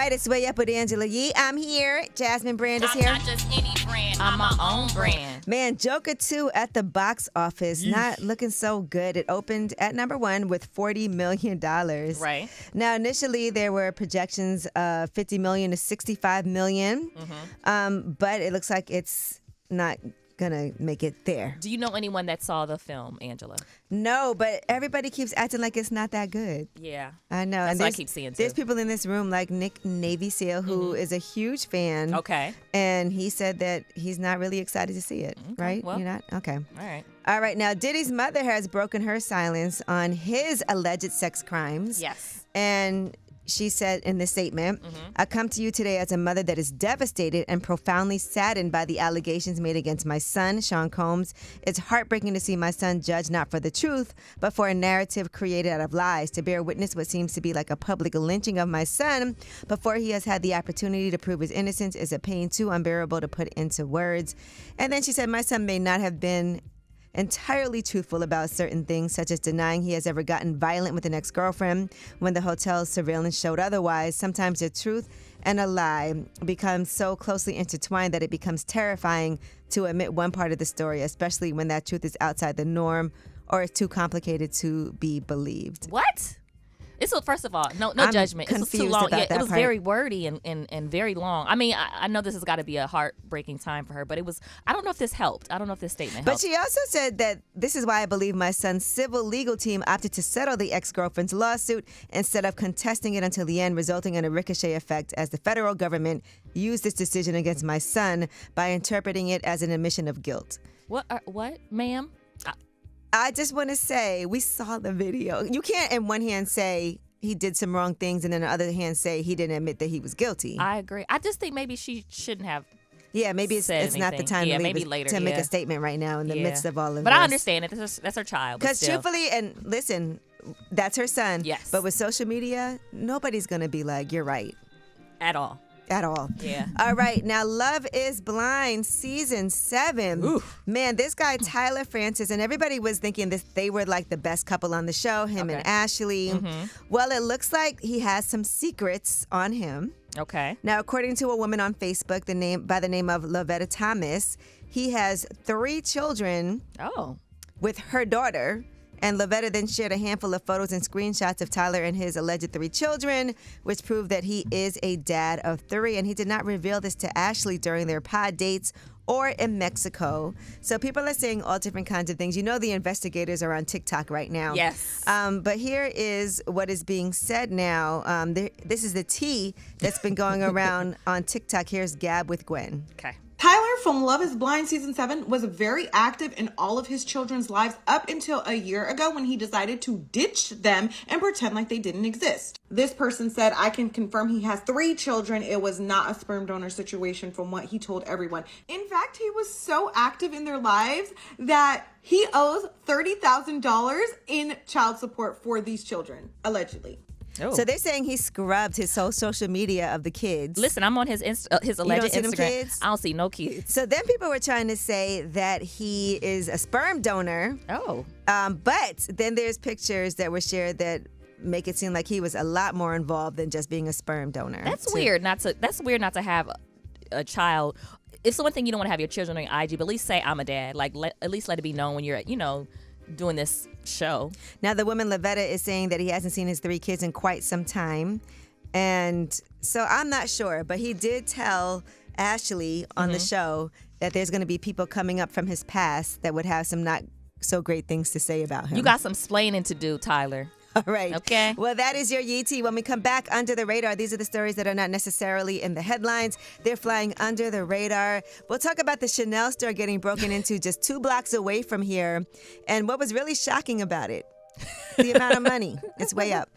right, it's Way Up with Angela Yee. I'm here. Jasmine Brand is here. I'm not just any brand. I'm my own brand. Man, Joker 2 at the box office, not looking so good. It opened at number 1 with $40 million. Right. Now, initially, there were projections of $50 million to $65 million, but it looks like it's not gonna make it there. Do you know anyone that saw the film, Angela? No, but everybody keeps acting like it's not that good. Yeah. I know. That's And what I keep seeing, too. There's people in this room like Nick Navy Seale, who is a huge fan. Okay. And he said that he's not really excited to see it, right? well. You're not? Okay. All right. All right. Now, Diddy's mother has broken her silence on his alleged sex crimes. Yes. And she said in the statement, I come to you today as a mother that is devastated and profoundly saddened by the allegations made against my son, Sean Combs. It's heartbreaking to see my son judged not for the truth, but for a narrative created out of lies. To bear witness what seems to be like a public lynching of my son before he has had the opportunity to prove his innocence is a pain too unbearable to put into words. And then she said, my son may not have been entirely truthful about certain things, such as denying he has ever gotten violent with an ex-girlfriend when the hotel's surveillance showed otherwise. Sometimes the truth and a lie become so closely intertwined that it becomes terrifying to admit one part of the story, especially when that truth is outside the norm or is too complicated to be believed. What? It's first of all, no I'm judgment. It was too confused long. about Yeah, that it was part. very wordy and very long. I mean, I know this has got to be a heartbreaking time for her, but it was. I don't know if this helped. I don't know if this statement But helped. she also said that this is why I believe my son's civil legal team opted to settle the ex-girlfriend's lawsuit instead of contesting it until the end, resulting in a ricochet effect as the federal government used this decision against my son by interpreting it as an admission of guilt. What, ma'am? I just want to say, we saw the video. You can't in one hand say he did some wrong things and in the other hand say he didn't admit that he was guilty. I agree. I just think maybe she shouldn't have. Yeah, maybe it's said not the anything. time Yeah, to, maybe later, to make yeah. a statement right now in the midst of all of this. But I understand it. That's her child. but Because still. truthfully, and listen, that's her son. Yes. But with social media, nobody's going to be like, you're right. At all. At all. Yeah. All right. Now, Love is Blind, season 7. Oof. Man, this guy, Tyler Francis, and everybody was thinking this they were like the best couple on the show, him and Okay. Ashley. Well, it looks like he has some secrets on him. Okay. Now, according to a woman on Facebook by the name of Lavetta Thomas, he has 3 children Oh. with her daughter. And Lavetta then shared a handful of photos and screenshots of Tyler and his alleged 3 children, which proved that he is a dad of 3. And he did not reveal this to Ashley during their pod dates or in Mexico. So people are saying all different kinds of things. You know the investigators are on TikTok right now. Yes. But here is what is being said now. This is the tea that's been going around on TikTok. Here's Gab with Gwen. Okay. Tyler from Love is Blind season 7 was very active in all of his children's lives up until a year ago when he decided to ditch them and pretend like they didn't exist. This person said, I can confirm he has 3 children. It was not a sperm donor situation from what he told everyone. In fact, he was so active in their lives that he owes $30,000 in child support for these children, allegedly. Oh. So they're saying he scrubbed his whole social media of the kids. Listen, I'm on his his alleged don't see them Instagram. kids? I don't see no kids. So then people were trying to say that he is a sperm donor. Oh. But then there's pictures that were shared that make it seem like he was a lot more involved than just being a sperm donor. That's weird not to have a child. It's the one thing you don't want to have your children on IG, but at least say I'm a dad. Like at least let it be known when you're doing this show. Now the woman Lavetta is saying that he hasn't seen his 3 kids in quite some time. And so I'm not sure, but he did tell Ashley on the show that there's going to be people coming up from his past that would have some not so great things to say about him. You got some splaining to do, Tyler. All right. Okay. Well, that is your Yee Tea. When we come back, Under the Radar, these are the stories that are not necessarily in the headlines. They're flying under the radar. We'll talk about the Chanel store getting broken into just 2 blocks away from here and what was really shocking about it. The amount of money. It's way up.